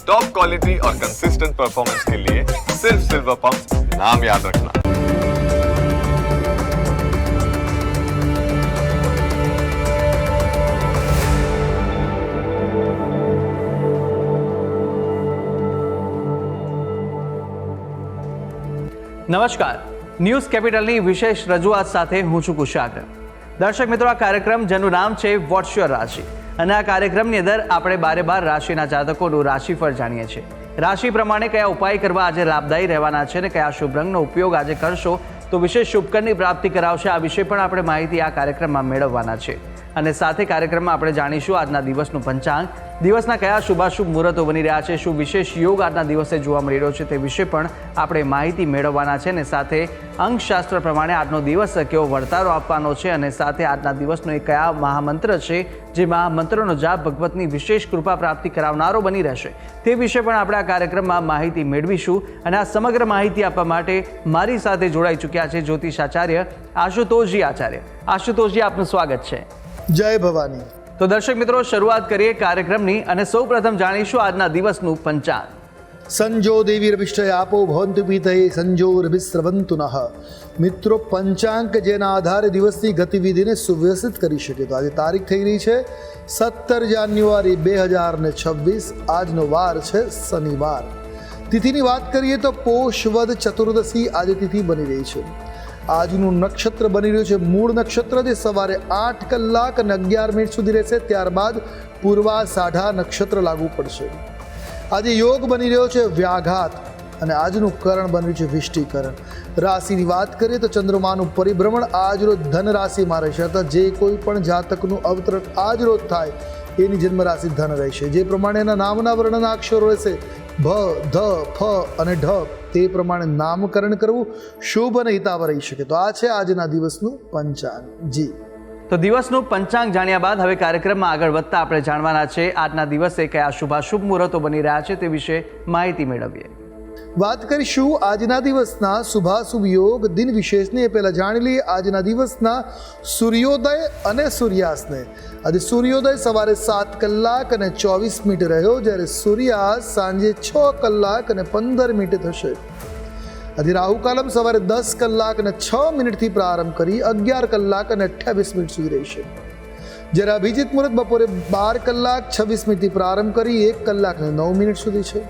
Top quality और consistent performance के लिए सिर्फ सिल्वर पंप नाम याद रखना। નમસ્કાર, ન્યૂઝ કેપિટલની વિશેષ રજૂઆત સાથે હું છું કુશાગ્ર. દર્શક મિત્રો, આ કાર્યક્રમ જેનું નામ છે વોટ્સ યોર રાશિ, અને આ કાર્યક્રમની અંદર આપણે 12 રાશિના જાતકોનું રાશિફળ જાણીએ છીએ. રાશિ પ્રમાણે કયા ઉપાય કરવા આજે લાભદાયી રહેવાના છે અને કયા શુભ રંગનો ઉપયોગ આજે કરશો તો વિશેષ શુભકરની પ્રાપ્તિ કરાવશે, આ વિશે પણ આપણે માહિતી આ કાર્યક્રમમાં મેળવવાના છે. અને સાથે કાર્યક્રમમાં આપણે જાણીશું આજના દિવસનું પંચાંગ, દિવસના કયા શુભાશુભ મુહૂર્તો બની રહ્યા છે, શું વિશેષ યોગ આજના દિવસે જોવા મળી રહ્યો છે તે વિશે પણ આપણે માહિતી મેળવવાના છે. અને સાથે અંકશાસ્ત્ર પ્રમાણે આજનો દિવસ કેવો વર્તારો આપવાનો છે, અને સાથે આજના દિવસનો એ કયા મહામંત્ર છે જે મહામંત્રનો જાપ ભગવતની વિશેષ કૃપા પ્રાપ્તિ કરાવનારો બની રહેશે તે વિશે પણ આપણે આ કાર્યક્રમમાં માહિતી મેળવીશું. અને આ સમગ્ર માહિતી આપવા માટે મારી સાથે જોડાઈ ચૂક્યા છે જ્યોતિષાચાર્ય આશુતોષજી આચાર્ય. આશુતોષજી, આપનું સ્વાગત છે. જય ભવાની. તો દર્શક મિત્રો, શરૂઆત કરીએ કાર્યક્રમની અને સૌપ્રથમ જાણીશું આજના દિવસનું પંચાંગ. સંજો દેવીર્વિષ્ટય આપો ભવંતુ પીતયે સંજોર્વિસ્રવંતુ નઃ. મિત્રો, પંચાંગ જેના આધારે દિવસની ગતિવિધિને સુવ્યવસ્થિત કરી શકે. તો આજે તારીખ થઈ રહી છે 17 જાન્યુઆરી 2026. આજનો વાર છે શનિવાર. તિથિની વાત કરીએ તો પોષ વદ ચતુર્દશી આજે તિથિ બની રહી છે. આજનું નક્ષત્ર બની રહ્યું છે મૂળ નક્ષત્ર, જે સવારે 8 કલાક અને 11 મિનિટ સુધી રહેશે. ત્યારબાદ પૂર્વાષાઢા નક્ષત્ર લાગુ પડશે. આજે યોગ બની રહ્યો છે વ્યાઘાત, અને આજનું કરણ બની રહ્યું છે વિષ્ટિકરણ. રાશિની વાત કરીએ તો ચંદ્રમાનું પરિભ્રમણ આજરોજ ધન રાશિમાં રહેશે. અર્થાત જે કોઈ પણ જાતકનું અવતરણ આજરોજ થાય એની જન્મ રાશિ ધન રહેશે. જે પ્રમાણે એના નામના વર્ણના અક્ષરો રહેશે ભ, ધ, ફ અને ઢ, તે પ્રમાણે નામકરણ કરવું શુભ અને હિતાવ રહી શકે. તો આ છે આજના દિવસનું પંચાંગ. જી, તો દિવસનું પંચાંગ જાણ્યા બાદ હવે કાર્યક્રમમાં આગળ વધતા આપણે જાણવાના છે આજના દિવસે કયા શુભાશુભ મુહૂર્તો બની રહ્યા છે તે વિશે માહિતી મેળવીએ. વાત કરીશું આજના દિવસના શુભાશુભ યોગ દિન વિશેષને. પહેલાં જાણી લઈએ આજના દિવસના સૂર્યોદય અને સૂર્યાસ્તને. આજે સૂર્યોદય સવારે 7 કલાક અને 24 મિનિટ રહ્યો, જ્યારે સૂર્યાસ્ત સાંજે 6 કલાક અને 15 મિનિટ થશે. આજે રાહુકાલમ સવારે 10 કલાક અને 6 મિનિટથી પ્રારંભ કરી 11 કલાક અને 28 મિનિટ સુધી રહેશે. જ્યારે અભિજીત મુહૂર્ત બપોરે 12 કલાક 26 મિનિટથી પ્રારંભ કરી 1 કલાક અને 9 મિનિટ સુધી છે.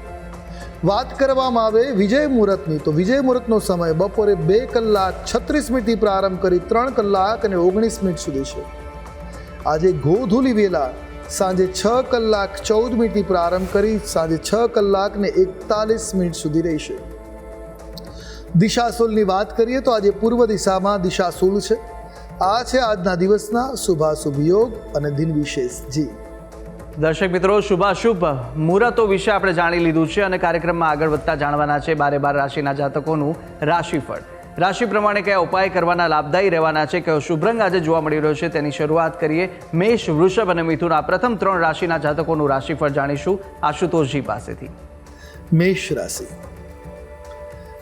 વાત કરવામાં આવે વિજય મુહૂર્તની, તો વિજય મુહૂર્તનો સમય બપોરે 2 કલાક 36 મિનિટથી પ્રારંભ કરી 3 કલાક અને 19 મિનિટ સુધી છે. આજે ગોધૂલી વેલા સાંજે 6 કલાક 14 મિનિટથી પ્રારંભ કરી સાંજે 6 કલાક ને 41 મિનિટ સુધી રહેશે. દિશાશુલની વાત કરીએ તો આજે પૂર્વ દિશામાં દિશાશુલ છે. આ છે આજના દિવસના શુભાશુભ યોગ અને દિન વિશેષ. જી દર્શક મિત્રો, શુભાશુભ મુહૂર્તો વિશે આપણે જાણી લીધું છે અને કાર્યક્રમમાં આગળ વધતા જાણવાના છે 12 રાશિના જાતકોનું રાશિફળ. રાશિ પ્રમાણે કયા ઉપાય કરવાના લાભદાયી રહેવાના છે, કયો શુભ રંગ આજે જોવા મળી રહ્યો છે તેની શરૂઆત કરીએ. મેષ, વૃષભ અને મિથુન, આ પ્રથમ 3 રાશિના જાતકોનું રાશિફળ જાણીશું આશુતોષજી પાસેથી. મેષ રાશિ.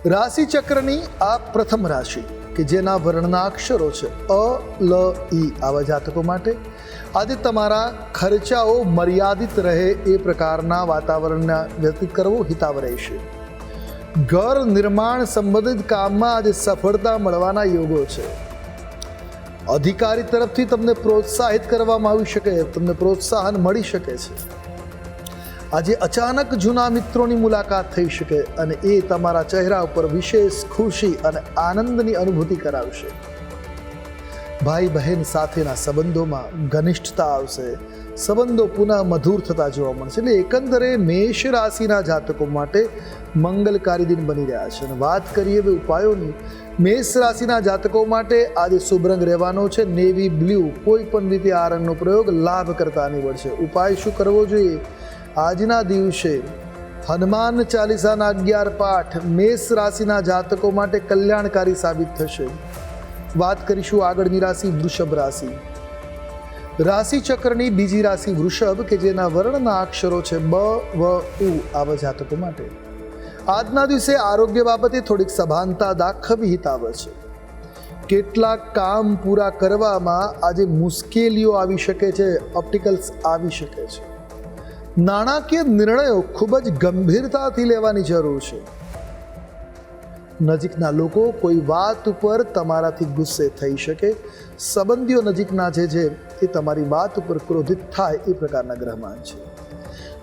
રાશિ ચક્રની આ પ્રથમ રાશિ કે જેના વર્ણના અક્ષરો છે અ, લ, ઈ, આવા જાતકો માટે આજે તમારા ખર્ચાઓ મર્યાદિત રહે એ પ્રકારના વાતાવરણને વ્યતીત કરવો હિતાવ રહેશે. ઘર નિર્માણ સંબંધિત કામમાં આજે સફળતા મળવાના યોગો છે. અધિકારી તરફથી તમને પ્રોત્સાહિત કરવામાં આવી શકે, તમને પ્રોત્સાહન મળી શકે છે. આજે અચાનક જૂના મિત્રોની મુલાકાત થઈ શકે અને એ તમારા ચહેરા ઉપર વિશેષ ખુશી અને આનંદની અનુભૂતિ કરાવશે. ભાઈ બહેન સાથેના સંબંધોમાં ઘનિષ્ઠતા આવશે. સંબંધો પુનઃ મધુર થતા જોવા મળશે. એટલે એકંદરે મેષ રાશિના જાતકો માટે મંગલકારી દિન બની રહ્યા છે. અને વાત કરીએ હવે ઉપાયોની. મેષ રાશિના જાતકો માટે આજે શુભ રંગ રહેવાનો છે નેવી બ્લુ. કોઈ પણ રીતે આ રંગનો પ્રયોગ લાભ કરતા નીવડશે. ઉપાય શું કરવો જોઈએ? આજના દિવસે હનુમાન ચાલીસાના 11 પાઠ મેષ રાશિના જાતકો માટે કલ્યાણકારી સાબિત થશે. વાત કરીશું આગળની રાશિ વૃષભ રાશિ. રાશિ ચક્રની બીજી રાશિ વૃષભ કે જેના વર્ણના અક્ષરો છે બ, વ, ઉ, આવા જાતકો માટે આજના દિવસે આરોગ્ય બાબતે થોડીક સભાનતા દાખવવી હિતાવ છે. કેટલાક કામ પૂરા કરવામાં આજે મુશ્કેલીઓ આવી શકે છે, ઓબ્સ્ટિકલ્સ આવી શકે છે. નાણાકીય નિર્ણયો ખૂબ જ ગંભીરતાથી લેવાની જરૂર છે. નજીકના લોકો કોઈ વાત ઉપર તમારાથી ગુસ્સે થઈ શકે. સંબંધીઓ નજીકના છે એ તમારી વાત ઉપર ક્રોધિત થાય એ પ્રકારના ગ્રહમાન છે.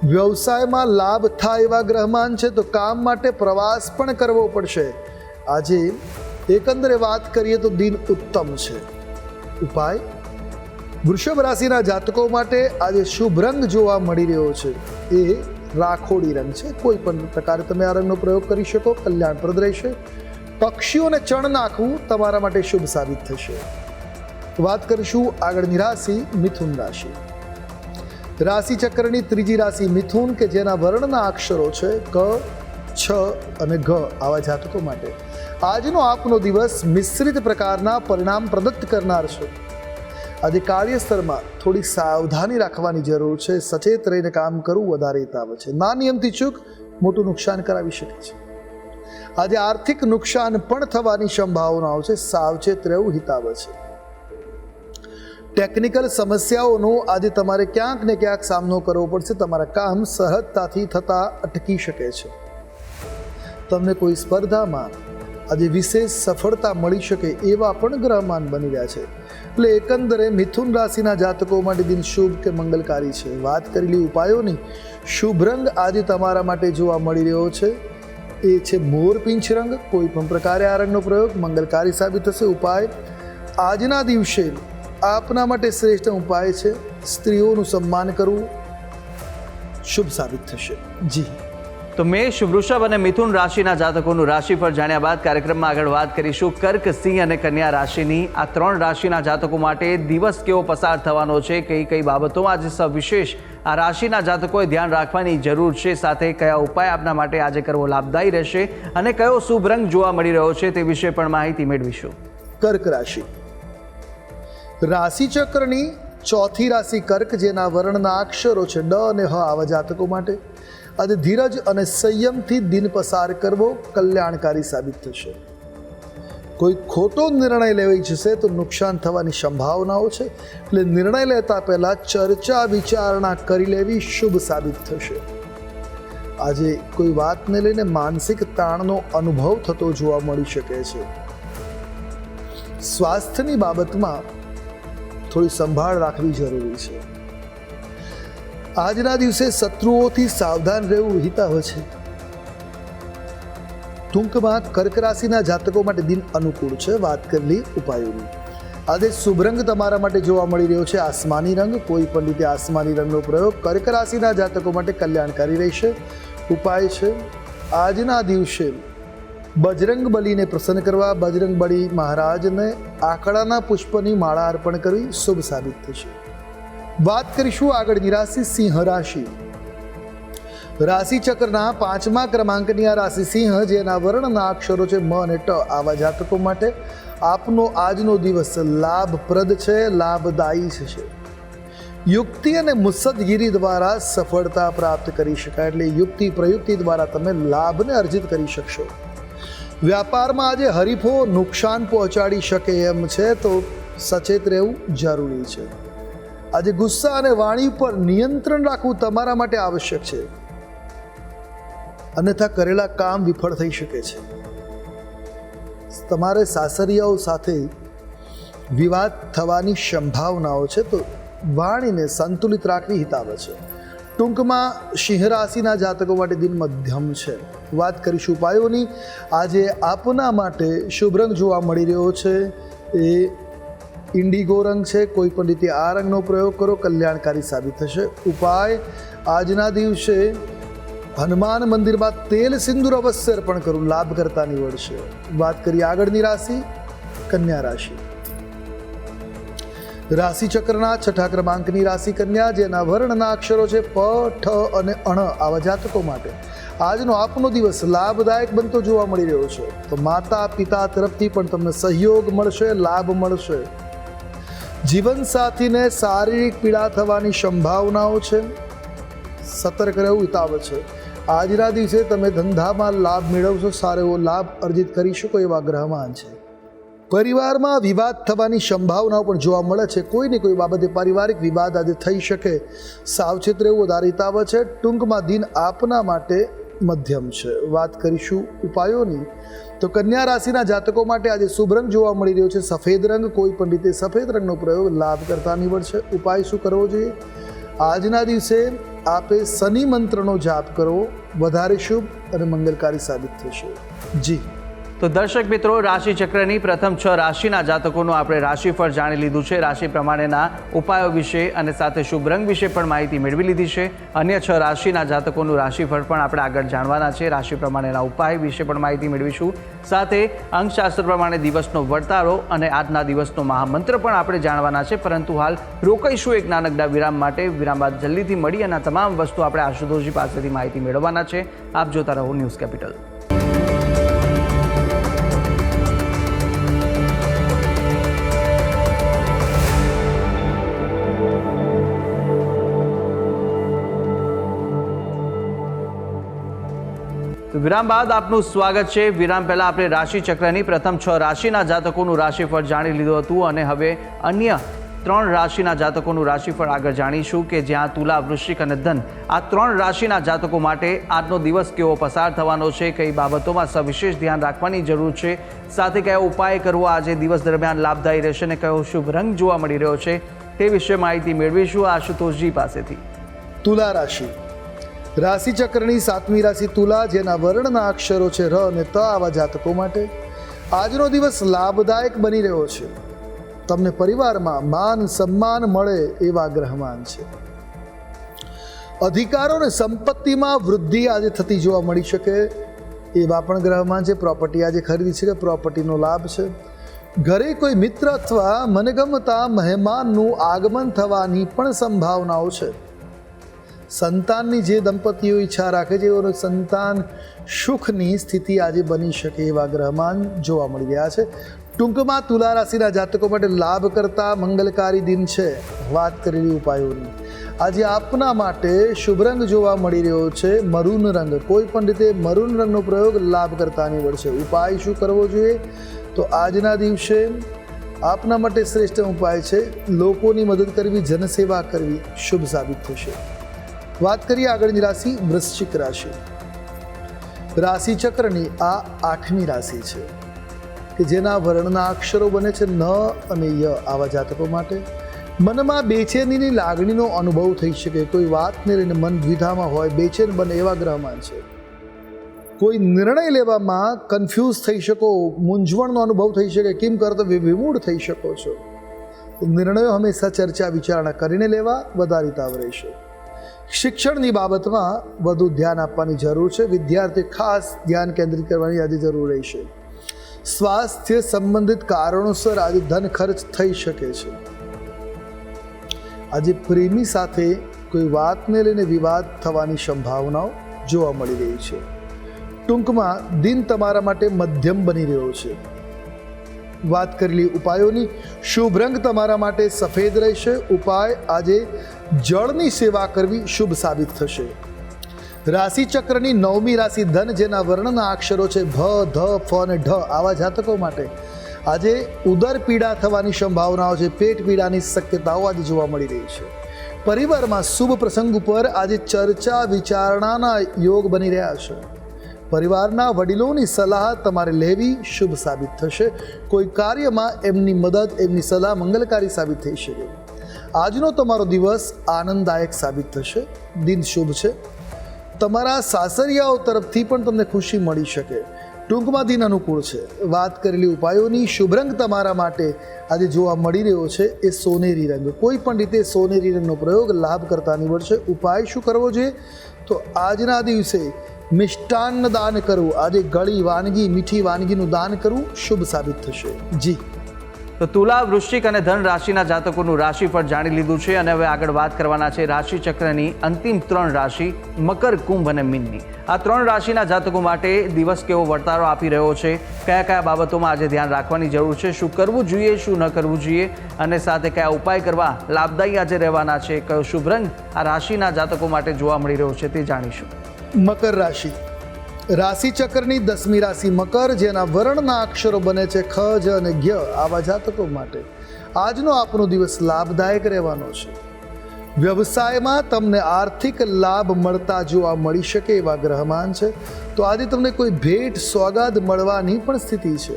વ્યવસાયમાં લાભ થાય એવા ગ્રહમાન છે, તો કામ માટે પ્રવાસ પણ કરવો પડશે. આજે એકંદરે વાત કરીએ તો દિન ઉત્તમ છે. ઉપાય: વૃષભ રાશિના જાતકો માટે આજે શુભ રંગ જોવા મળી રહ્યો છે એ રાખોડી રંગ છે. કોઈ પણ પ્રકારે તમે આ રંગનો પ્રયોગ કરી શકો, કલ્યાણપ્રદ રહેશે. પક્ષીઓને ચણ નાખવું તમારા માટે શુભ સાબિત થશે. વાત કરીશું આગળની રાશિ મિથુન રાશિ. રાશિ ચક્રની ત્રીજી રાશિ મિથુન, કે જેના વર્ણના અક્ષરો છે ક, છ અને ગ, આવા જાતકો માટે આજનો આપનો દિવસ મિશ્રિત પ્રકારના પરિણામ પ્રદત્ત કરનાર છે. આજે કાર્યસ્થળમાં થોડી સાવધાની રાખવાની જરૂર છે. સચેત રહીને કામ કરવું વધારે હિતાવ છે. નાની અમથી ચૂક મોટું નુકસાન કરાવી શકે છે. આજે આર્થિક નુકસાન પણ થવાની સંભાવનાઓ છે. સાવચેત રહેવું હિતાવ છે. ટેકનિકલ સમસ્યાઓનો આજે તમારે ક્યાંક ને ક્યાંક સામનો કરવો પડશે. તમારા કામ સહજતાથી થતા અટકી શકે છે. તમને કોઈ સ્પર્ધામાં આજે વિશેષ સફળતા મળી શકે એવા પણ ગ્રહમાન બની રહ્યા છે. એટલે એકંદરે મિથુન રાશિના જાતકો માટે દિન શુભ કે મંગલકારી છે. વાત કરેલી ઉપાયોની શુભ રંગ આજે તમારા માટે જોવા મળી રહ્યો છે એ છે મોરપીંછ રંગ. કોઈ પણ પ્રકારે આ રંગનો પ્રયોગ મંગલકારી સાબિત થશે. ઉપાય: આજના દિવસે આપના માટે શ્રેષ્ઠ ઉપાય છે સ્ત્રીઓનું સન્માન કરવું, શુભ સાબિત થશે. જી તો મેષ, વૃષભ અને મિથુન રાશિના જાતકોનું રાશિફળ જાણ્યા બાદ કાર્યક્રમમાં આગળ વાત કરીશું કર્ક, સિંહ અને કન્યા રાશિની. આ 3 રાશિના જાતકો માટે દિવસ કેવો પસાર થવાનો છે, કઈ કઈ બાબતોમાં આજે સવિશેષ આ રાશિના જાતકોએ ધ્યાન રાખવાની જરૂર છે, સાથે કયા ઉપાય આપના માટે આજે કરવો લાભદાયી રહેશે અને કયો શુભ રંગ જોવા મળી રહ્યો છે તે વિશે પણ માહિતી મેળવીશું. કર્ક રાશિ. રાશિચક્રની ચોથી રાશિ કર્ક, જેના વર્ણના અક્ષરો છે ડ અને હ, આવા જાતકો માટે આજે ધીરજ અને સંયમથી દિન પસાર કરવો કલ્યાણકારી સાબિત થશે. કોઈ ખોટો નિર્ણય લેવાઈ જશે તો નુકસાન થવાની સંભાવનાઓ છે. એટલે નિર્ણય લેતા પહેલા ચર્ચા વિચારણા કરી લેવી શુભ સાબિત થશે. આજે કોઈ વાતને લઈને માનસિક તાણનો અનુભવ થતો જોવા મળી શકે છે. સ્વાસ્થ્યની બાબતમાં થોડી સંભાળ રાખવી જરૂરી છે. આજના દિવસે શત્રુઓથી સાવધાન રહેવું હિતાવ છે. ટૂંકમાં કર્ક રાશિના જાતકો માટે દિન અનુકૂળ છે. વાત કરેલી ઉપાયોની આજે શુભ રંગ તમારા માટે જોવા મળી રહ્યો છે આસમાની રંગ. કોઈ પણ રીતે આસમાની રંગનો પ્રયોગ કર્ક રાશિના જાતકો માટે કલ્યાણકારી રહેશે. ઉપાય છે આજના દિવસે બજરંગ બલીને પ્રસન્ન કરવા, બજરંગ બલી મહારાજને આકડાના પુષ્પની માળા અર્પણ કરવી શુભ સાબિત થશે. વાત કરીશું આગળની રાશિ સિંહ રાશિ. રાશિ ચક્રના 5મા ક્રમાંકની આ રાશિ સિંહ, જેના વર્ણના અક્ષરો છે મ અને ટ, આવા જાતકો માટે આપનો આજનો દિવસ લાભપ્રદ છે, લાભદાયી છે. યુક્તિ અને મુસદ્દગીરી દ્વારા સફળતા પ્રાપ્ત કરી શકાય. એટલે યુક્તિ પ્રયુક્તિ દ્વારા તમે લાભને અર્જિત કરી શકશો. વ્યાપારમાં આજે હરીફો નુકસાન પહોંચાડી શકે એમ છે, તો સચેત રહેવું જરૂરી છે. આજે ગુસ્સા અને વાણી પર નિયંત્રણ રાખવું તમારા માટે આવશ્યક છે, અન્યથા કરેલા કામ વિફળ થઈ શકે છે. તમારે સાસરિયાઓ સાથે વિવાદ થવાની સંભાવનાઓ છે, તો વાણીને સંતુલિત રાખવી હિતાવ છે. ટૂંકમાં સિંહ રાશિના જાતકો માટે દિન મધ્યમ છે. વાત કરીશું ઉપાયોની. આજે આપના માટે શુભ રંગ જોવા મળી રહ્યો છે એ ઇન્ડિગો રંગ છે. કોઈ પણ રીતે આ રંગનો પ્રયોગ કરો, કલ્યાણકારી સાબિત થશે. ઉપાય: આજના દિવસે હનુમાન મંદિરમાં તેલ સિંદૂર અવશ્ય અર્પણ કરવું લાભકર્તા નીવડશે. વાત કરીએ આગળની રાશિ કન્યા રાશિ. રાશિ ચક્રના 6થા ક્રમાંકની રાશિ કન્યા, જેના વર્ણના અક્ષરો છે પ, ઠ અને અણ, આવા જાતકો માટે આજનો આપનો દિવસ લાભદાયક બનતો જોવા મળી રહ્યો છે. તો માતા પિતા તરફથી પણ તમને સહયોગ મળશે, લાભ મળશે. જીવનસાથીને શારીરિક પીડા થવાની સંભાવનાઓ છે, સતર્ક રહેવું હિતાવ છે. આજના દિવસે તમે ધંધામાં લાભ મેળવશો, સારો એવો લાભ અર્જિત કરી શકો એવા ગ્રહમાન છે. પરિવારમાં વિવાદ થવાની સંભાવનાઓ પણ જોવા મળે છે. કોઈ ને કોઈ બાબતે પારિવારિક વિવાદ આજે થઈ શકે. સાવચેત રહેવું વધારે હિતાવ છે. ટૂંકમાં દિન આપના માટે મધ્યમ છે. વાત કરીશું ઉપાયોની, તો કન્યા રાશિના જાતકો માટે આજે શુભ રંગ જોવા મળી રહ્યો છે સફેદ રંગ. કોઈ પણ રીતે સફેદ રંગનો પ્રયોગ લાભકર્તા નીવડશે. ઉપાય શું કરવો જોઈએ? આજના દિવસે આપે શનિ મંત્રનો જાપ કરવો વધારે શુભ અને મંગલકારી સાબિત થશે. જી તો દર્શક મિત્રો, રાશિ ચક્રની પ્રથમ 6 રાશિના જાતકોનું આપણે રાશિફળ જાણી લીધું છે. રાશિ પ્રમાણેના ઉપાયો વિશે અને સાથે શુભ રંગ વિશે પણ માહિતી મેળવી લીધી છે. અન્ય 6 રાશિના જાતકોનું રાશિફળ પણ આપણે આગળ જાણવાના છે. રાશિ પ્રમાણેના ઉપાય વિશે પણ માહિતી મેળવીશું. સાથે અંકશાસ્ત્ર પ્રમાણે દિવસનો વર્તારો અને આજના દિવસનો મહામંત્ર પણ આપણે જાણવાના છે. પરંતુ હાલ રોકાઈશું એક નાનકડા વિરામ માટે. વિરામ બાદ જલ્દીથી મળી અને તમામ વસ્તુ આપણે આશુતોષજી પાસેથી માહિતી મેળવવાના છે. આપ જોતા રહો ન્યૂઝ કેપિટલ. વિરામ બાદ આપનું સ્વાગત છે. વિરામ પહેલા આપણે રાશિ ચક્રની પ્રથમ 6 રાશિના જાતકોનું રાશિફળ જાણી લીધું હતું અને હવે અન્ય 3 રાશિના જાતકોનું રાશિફળ આગળ જાણીશું કે જ્યાં તુલા, વૃશ્ચિક અને ધન આ 3 રાશિના જાતકો માટે આજનો દિવસ કેવો પસાર થવાનો છે, કઈ બાબતોમાં સવિશેષ ધ્યાન રાખવાની જરૂર છે, સાથે કયો ઉપાય કરવો આજે દિવસ દરમિયાન લાભદાયી રહેશે અને કયો શુભ રંગ જોવા મળી રહ્યો છે તે વિશે માહિતી મેળવીશું આશુતોષજી પાસેથી. તુલા રાશિ, રાશિ ચક્રની 7મી રાશિ તુલા, જેના વર્ણના અક્ષરો છે ર અને ત, આવા જાતકો માટે આજનો દિવસ લાભદાયક બની રહ્યો છે. તમને પરિવારમાં માન સન્માન મળે એવા ગ્રહમાન છે. અધિકારો અને સંપત્તિમાં વૃદ્ધિ આજે થતી જોવા મળી શકે એવા પણ ગ્રહમાન છે. પ્રોપર્ટી આજે ખરીદી છે કે પ્રોપર્ટીનો લાભ છે. ઘરે કોઈ મિત્ર અથવા મનગમતા મહેમાનનું આગમન થવાની પણ સંભાવનાઓ છે. સંતાનની જે દંપતીઓ ઈચ્છા રાખે છે એઓનું સંતાન સુખની સ્થિતિ આજે બની શકે એવા ગ્રહમાન જોવા મળી રહ્યા છે. ટૂંકમાં તુલા રાશિના જાતકો માટે લાભ કરતા મંગલકારી દિન છે. વાત કરેલી ઉપાયોની, આજે આપના માટે શુભ રંગ જોવા મળી રહ્યો છે મરૂન રંગ. કોઈ પણ રીતે મરૂન રંગનો પ્રયોગ લાભ કરતા નીવડશે. ઉપાય શું કરવો જોઈએ? તો આજના દિવસે આપના માટે શ્રેષ્ઠ ઉપાય છે લોકોની મદદ કરવી, જનસેવા કરવી, શુભ સાબિત થશે. વાત કરીએ આગળની રાશિ વૃશ્ચિક રાશિ. રાશિ ચક્રની આ 8મી રાશિ છે કે જેના વર્ણના અક્ષરો બને છે ન અને ય. આવા જાતકો માટે મનમાં બેચેનીની લાગણીનો અનુભવ થઈ શકે. કોઈ વાતને લઈને મન દ્વિધામાં હોય, બેચેન બને એવા ગ્રહમાન છે. કોઈ નિર્ણય લેવામાં કન્ફ્યુઝ થઈ શકો, મૂંઝવણનો અનુભવ થઈ શકે, કેમ કરતો વિમૂઢ થઈ શકો છો. નિર્ણયો હંમેશા ચર્ચા વિચારણા કરીને લેવા વધારે હિતાવ રહેશે. શિક્ષણની બાબતમાં વધુ ધ્યાન આપવાની જરૂર છે. વિદ્યાર્થી ખાસ ધ્યાન કેન્દ્રિત કરવાની આજે જરૂર રહેશે. સ્વાસ્થ્ય સંબંધિત કારણોસર આજે ધન ખર્ચ થઈ શકે છે. આજે પ્રેમી સાથે કોઈ વાતને લઈને વિવાદ થવાની સંભાવનાઓ જોવા મળી રહી છે. ટૂંકમાં દિન તમારા માટે મધ્યમ બની રહ્યો છે. વાત કરેલી ઉપાયોની, શુભ રંગ તમારા માટે સફેદ રહેશે. ઉપાય આજે જળની સેવા કરવી શુભ સાબિત થશે. રાશિ ચક્રની 9મી રાશિ ધન, જેના વર્ણના અક્ષરો છે ભ, ધ, ફ અને ઢ, આવા જાતકો માટે આજે ઉદર પીડા થવાની સંભાવનાઓ છે. પેટ પીડાની શક્યતાઓ આજે જોવા મળી રહી છે. પરિવારમાં શુભ પ્રસંગ ઉપર આજે ચર્ચા વિચારણાના યોગ બની રહ્યા છે. પરિવારના વડીલોની સલાહ તમારે લેવી શુભ સાબિત થશે. કોઈ કાર્યમાં એમની મદદ, એમની સલાહ મંગલકારી સાબિત થઈ શકે. આજનો તમારો દિવસ આનંદદાયક સાબિત થશે. દિન શુભ છે. તમારા સાસરિયાઓ તરફથી પણ તમને ખુશી મળી શકે. ટૂંકમાં દિન અનુકૂળ છે. વાત કરેલી ઉપાયોની, શુભ રંગ તમારા માટે આજે જોવા મળી રહ્યો છે એ સોનેરી રંગ. કોઈ પણ રીતે સોનેરી રંગનો પ્રયોગ લાભ કરતા નીવડશે. ઉપાય શું કરવો જોઈએ? તો આજના દિવસે મિષ્ટાન્ન દાન કરવું, આજે ગળી વાનગી, મીઠી વાનગીનું દાન કરવું શુભ સાબિત થશે. જી તો તુલા, વૃશ્ચિક અને ધન રાશિના જાતકોનું રાશિફળ જાણી લીધું છે અને હવે આગળ વાત કરવાના છે રાશિ ચક્રની અંતિમ 3 રાશિ મકર, કુંભ અને મીનની. આ 3 રાશિના જાતકો માટે દિવસ કેવો વર્તારો આપી રહ્યો છે, કયા કયા બાબતોમાં આજે ધ્યાન રાખવાની જરૂર છે, શું કરવું જોઈએ, શું ન કરવું જોઈએ અને સાથે કયા ઉપાય કરવા લાભદાયી આજે રહેવાના છે, કયો શુભ રંગ આ રાશિના જાતકો માટે જોવા મળી રહ્યો છે તે જાણીશું. મકર રાશિ, રાશિ ચક્રની 10મી રાશિ મકર, જેના વર્ણના અક્ષરો બને છે ખ, જ અને જ્ઞ, આવા જાતકો માટે આજનો આપનો દિવસ લાભદાયક રહેવાનો છે. વ્યવસાયમાં તમને આર્થિક લાભ મળતા જોવા મળી શકે એવા ગ્રહમાન છે. તો આજે તમને કોઈ ભેટ સોગાદ મળવાની પણ સ્થિતિ છે.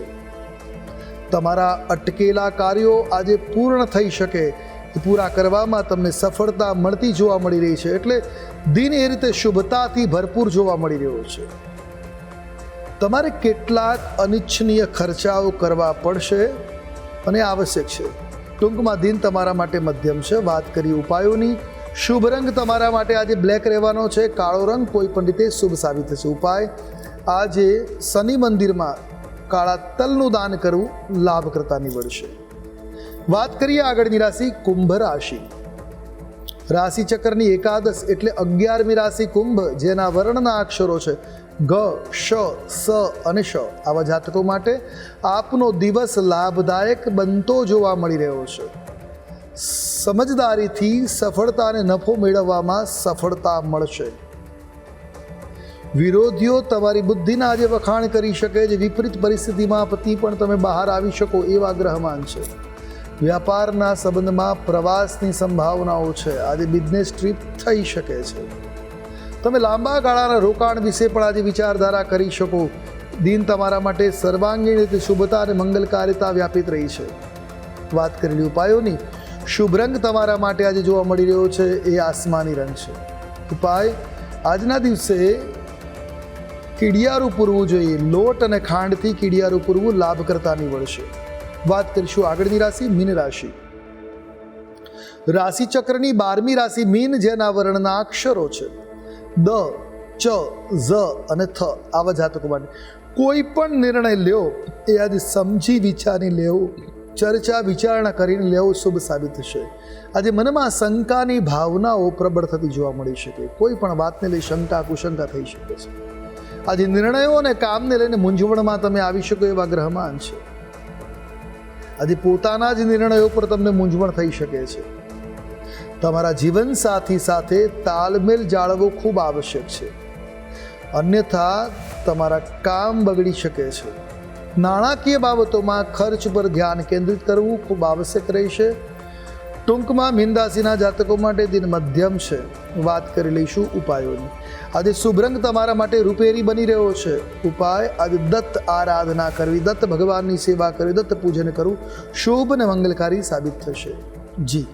તમારા અટકેલા કાર્યો આજે પૂર્ણ થઈ શકે, પૂરા કરવામાં તમને સફળતા મળતી જોવા મળી રહી છે. એટલે દિન એ રીતે શુભતાથી ભરપૂર જોવા મળી રહ્યો છે. તમારે કેટલાક અનિચ્છનીય ખર્ચાઓ કરવા પડશે અને આવશ્યક છે. ટૂંકમાં દિન તમારા માટે મધ્યમ છે. વાત કરીએ ઉપાયોની. શુભ રંગ તમારા માટે આજે બ્લેક રહેવાનો છે. કાળો રંગ કોઈ પણ રીતે શુભ સાબિત થશે. ઉપાય આજે શનિ મંદિરમાં કાળા તલનું દાન કરવું લાભકર્તા નીવડશે. વાત કરીએ આગળની રાશિ કુંભ રાશિ. રાશિ ચક્રની એકાદશ એટલે 11મી રાશિ કુંભ, જેના વર્ણના અક્ષરો છે ગ, શ, સ અને શ, આવા જાતકો માટે આપનો દિવસ લાભદાયક બનતો જોવા મળી રહ્યો છે. સમજદારીથી સફળતા અને નફો મેળવવામાં સફળતા મળશે. વિરોધીઓ તમારી બુદ્ધિના આજે વખાણ કરી શકે છે. વિપરીત પરિસ્થિતિમાં પણ તમે બહાર આવી શકો એવા ગ્રહમાન છે. વ્યાપારના સંબંધમાં પ્રવાસની સંભાવનાઓ છે. આજે બિઝનેસ ટ્રીપ થઈ શકે છે. તમે લાંબા ગાળાના રોકાણ વિશે પણ આજે વિચારધારા કરી શકો. દિન તમારા માટે સર્વાંગીણ રીતે શુભતા અને મંગલકારિતા વ્યાપિત રહી છે. વાત કરેલી ઉપાયોની. શુભ રંગ તમારા માટે આજે જોવા મળી રહ્યો છે એ આસમાની રંગ છે. ઉપાય આજના દિવસે કીડિયારું પૂરવું જોઈએ. લોટ અને ખાંડથી કીડિયારું પૂરવું લાભકર્તા નીવડશે. વાત કરીશું આગળની રાશિ મીન રાશિ. રાશિ ચક્રની 12મી રાશિ મીન, જેના વર્ણના અક્ષરો છે દ, ચ, ઝ અને થ, આવા જાતકો માટે કોઈ પણ નિર્ણય લ્યો એ આજે સમજી વિચારી લેવો, ચર્ચા વિચારણા કરીને લેવો શુભ સાબિત થશે. આજે મનમાં શંકાની ભાવનાઓ પ્રબળ થતી જોવા મળી શકે. કોઈ પણ વાતને લઈ શંકા કુશંકા થઈ શકે છે. આજે નિર્ણયો અને કામને લઈને મૂંઝવણમાં તમે આવી શકો એવા ગ્રહમાન છે. આજે પોતાના જ નિર્ણયો પર તમને મૂંઝવણ થઈ શકે છે. તમારા જીવનસાથી સાથે તાલમેલ જાળવવો ખૂબ આવશ્યક છે. અન્યથા તમારા કામ બગડી શકે છે. નાણાકીય બાબતોમાં ખર્ચ પર ધ્યાન કેન્દ્રિત કરવું ખૂબ આવશ્યક રહેશે. ટૂંકમાં મીન રાશિના જાતકો માટે દિન મધ્યમ છે. વાત કરી લઈશું ઉપાયોની. આજે શુભ રંગ તમારા માટે રૂપેરી બની રહ્યો છે. ઉપાય આજે દત્ત આરાધના કરવી, દત્ત ભગવાનની સેવા કરવી, દત્ત પૂજન કરવું શુભ અને મંગલકારી સાબિત થશે. જી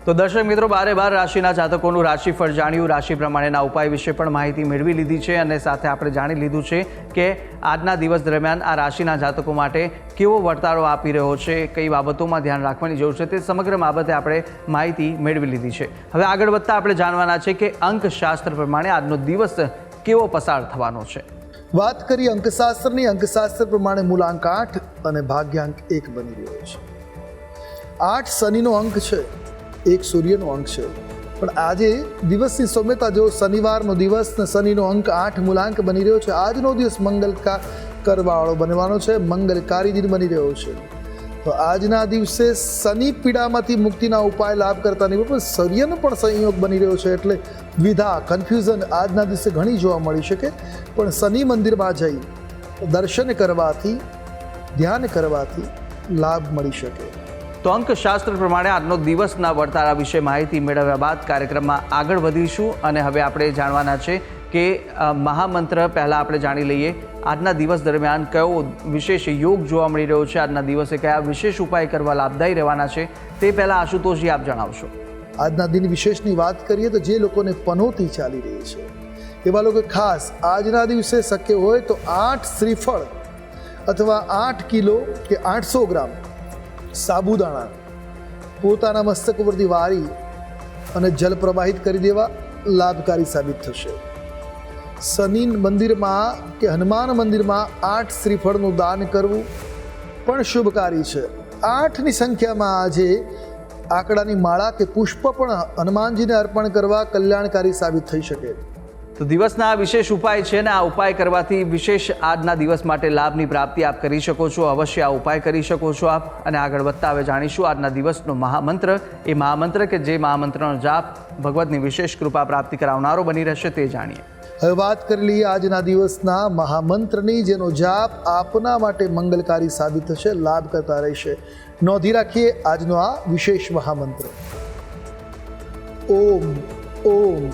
તો દર્શક મિત્રો, 12 રાશિના જાતકોનું રાશિફળ જાણ્યું. રાશિ પ્રમાણેના ઉપાય વિશે પણ માહિતી મેળવી લીધી છે અને સાથે આપણે જાણી લીધું છે કે આજના દિવસ દરમિયાન આ રાશિના જાતકો માટે કેવો વર્તારો આપી રહ્યો છે, કઈ બાબતોમાં ધ્યાન રાખવાની જરૂર છે, તે સમગ્ર બાબતે આપણે માહિતી મેળવી લીધી છે. હવે આગળ વધતા આપણે જાણવાના છે કે અંકશાસ્ત્ર પ્રમાણે આજનો દિવસ કેવો પસાર થવાનો છે. વાત કરીએ અંકશાસ્ત્રની. અંકશાસ્ત્ર પ્રમાણે મૂલાંક 8 અને ભાગ્યાંક 1 બની રહ્યો છે. 8 શનિનો અંક છે, 1 સૂર્યનો અંક છે. પણ આજે દિવસની સૌમ્યતા જો શનિવારનો દિવસ ને શનિનો અંક 8 મૂલાંક બની રહ્યો છે. આજનો દિવસ કરવાળો બનવાનો છે, મંગલકારી દિન બની રહ્યો છે. તો આજના દિવસે શનિ પીડામાંથી મુક્તિના ઉપાય લાભ કરતા નહીં, પણ સૂર્યનો પણ સંયોગ બની રહ્યો છે. એટલે દ્વિધા કન્ફ્યુઝન આજના દિવસે ઘણી જોવા મળી શકે. પણ શનિ મંદિરમાં જઈ દર્શન કરવાથી, ધ્યાન કરવાથી લાભ મળી શકે. તો અંકશાસ્ત્ર પ્રમાણે આજનો દિવસના વર્તારા વિશે માહિતી મેળવ્યા બાદ કાર્યક્રમમાં આગળ વધીશું અને હવે આપણે જાણવાના છે કે મહામંત્ર પહેલાં આપણે જાણી લઈએ. આજના દિવસ દરમિયાન કયો વિશેષ યોગ જોવા મળી રહ્યો છે, આજના દિવસે કયા વિશેષ ઉપાય કરવા લાભદાયી રહેવાના છે, તે પહેલાં આશુતોષજી આપ જણાવશો. આજના દિન વિશેષની વાત કરીએ તો જે લોકોને પનોતી ચાલી રહી છે એવા લોકો ખાસ આજના દિવસે શક્ય હોય તો 8 શ્રીફળ અથવા 8 કિલો કે 800 ગ્રામ સાબુદાણા પોતાના મસ્તક ઉપરથી વારી અને જલ પ્રવાહિત કરી દેવા લાભકારી સાબિત થશે. શનિ મંદિરમાં કે હનુમાન મંદિરમાં 8 શ્રીફળનું દાન કરવું પણ શુભકારી છે. 8ની સંખ્યામાં આજે આંકડાની માળા કે પુષ્પ પણ હનુમાનજીને અર્પણ કરવા કલ્યાણકારી સાબિત થઈ શકે. તો દિવસના આ વિશેષ ઉપાય છે ને આ ઉપાય કરવાથી વિશેષ આજના દિવસ માટે લાભની પ્રાપ્તિ આપ કરી શકો છો. અવશ્ય આ ઉપાય કરી શકો છો આપ. અને આગળ વધતા હવે જાણીશું આજના દિવસનો મહામંત્ર. એ મહામંત્ર કે જે મહામંત્રનો જાપ ભગવતની વિશેષ કૃપા પ્રાપ્તિ કરાવનારો બની રહેશે તે જાણીએ. હવે વાત કરી લઈએ આજના દિવસના મહામંત્રની, જેનો જાપ આપના માટે મંગલકારી સાબિત થશે, લાભ કરતા રહેશે. નોંધી રાખીએ આજનો આ વિશેષ મહામંત્ર. ઓમ ઓમ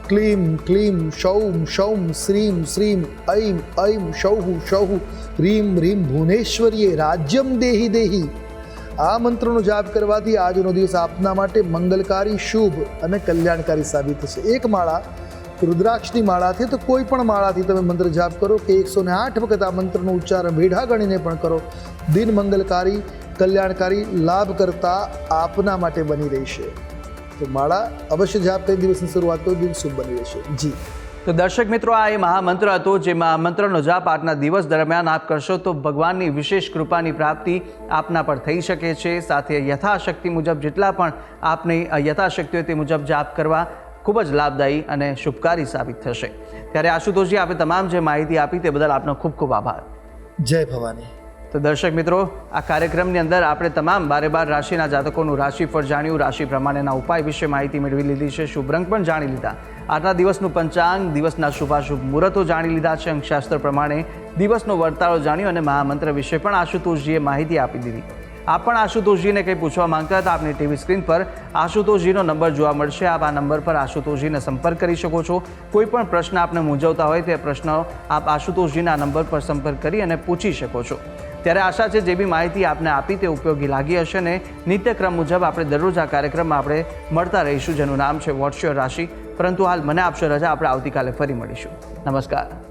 ક્લીમ ક્લીમ શૌમ શૌમ શ્રીમ શ્રીમ ઐમ ઐમ શૌહ શૌહ રીમ રીમ ભુવનેશ્વરીએ રાજ્યમ દેહી દેહી. આ મંત્રનો જાપ કરવાથી આજનો દિવસ આપના માટે મંગલકારી, શુભ અને કલ્યાણકારી સાબિત થશે. એક માળા રુદ્રાક્ષની માળાથી તો કોઈ પણ માળાથી તમે મંત્ર જાપ કરો કે 108 વખત આ મંત્રનું ઉચ્ચારણ ભેઢા ગણીને પણ કરો, દિન મંગલકારી, કલ્યાણકારી, લાભ કરતા આપના માટે બની રહેશે. તો માળા અવશ્ય જાપ કરી દિવસની શરૂઆત કરો, દિન શુભ બની રહેશે. જી તો દર્શક મિત્રો, આ એ મહામંત્ર હતો, જે મહામંત્રનો જાપ આજના દિવસ દરમિયાન આપ કરશો તો ભગવાનની વિશેષ કૃપાની પ્રાપ્તિ આપના પર થઈ શકે છે. સાથે યથાશક્તિ મુજબ જેટલા પણ આપની યથાશક્તિ હોય તે મુજબ જાપ કરવા ખૂબ જ લાભદાયી અને શુભકારી સાબિત થશે. ત્યારે આશુતોષજી, આપે તમામ જે માહિતી આપી તે બદલ આપનો ખૂબ ખૂબ આભાર. જય ભવાની. તો દર્શક મિત્રો, આ કાર્યક્રમની અંદર આપણે તમામ 12 રાશિના જાતકોનું રાશિફળ જાણ્યું, રાશિ પ્રમાણેના ઉપાય વિશે માહિતી મેળવી લીધી છે, શુભ રંગ પણ જાણી લીધા, આજના દિવસનું પંચાંગ, દિવસના શુભાશુભ મુહૂર્તો જાણી લીધા છે, અંકશાસ્ત્ર પ્રમાણે દિવસનો વર્તાળો જાણ્યો અને મહામંત્ર વિશે પણ આશુતોષજીએ માહિતી આપી દીધી. આપ પણ આશુતોષજીને કંઈ પૂછવા માંગતા હતા, આપની ટીવી સ્ક્રીન પર આશુતોષજીનો નંબર જોવા મળશે. આપ આ નંબર પર આશુતોષજીને સંપર્ક કરી શકો છો. કોઈ પણ પ્રશ્ન આપને મૂંઝવતા હોય તે પ્રશ્નો આપ આશુતોષજીના નંબર પર સંપર્ક કરી અને પૂછી શકો છો. ત્યારે આશા છે જે બી માહિતી આપને આપી તે ઉપયોગી લાગી હશે ને નિત્યક્રમ મુજબ આપણે દરરોજ આ કાર્યક્રમમાં આપણે મળતા રહીશું, જેનું નામ છે વોટ્સ યોર રાશિ. પરંતુ હાલ મને આપશો રજા, આપણે આવતીકાલે ફરી મળીશું. નમસ્કાર.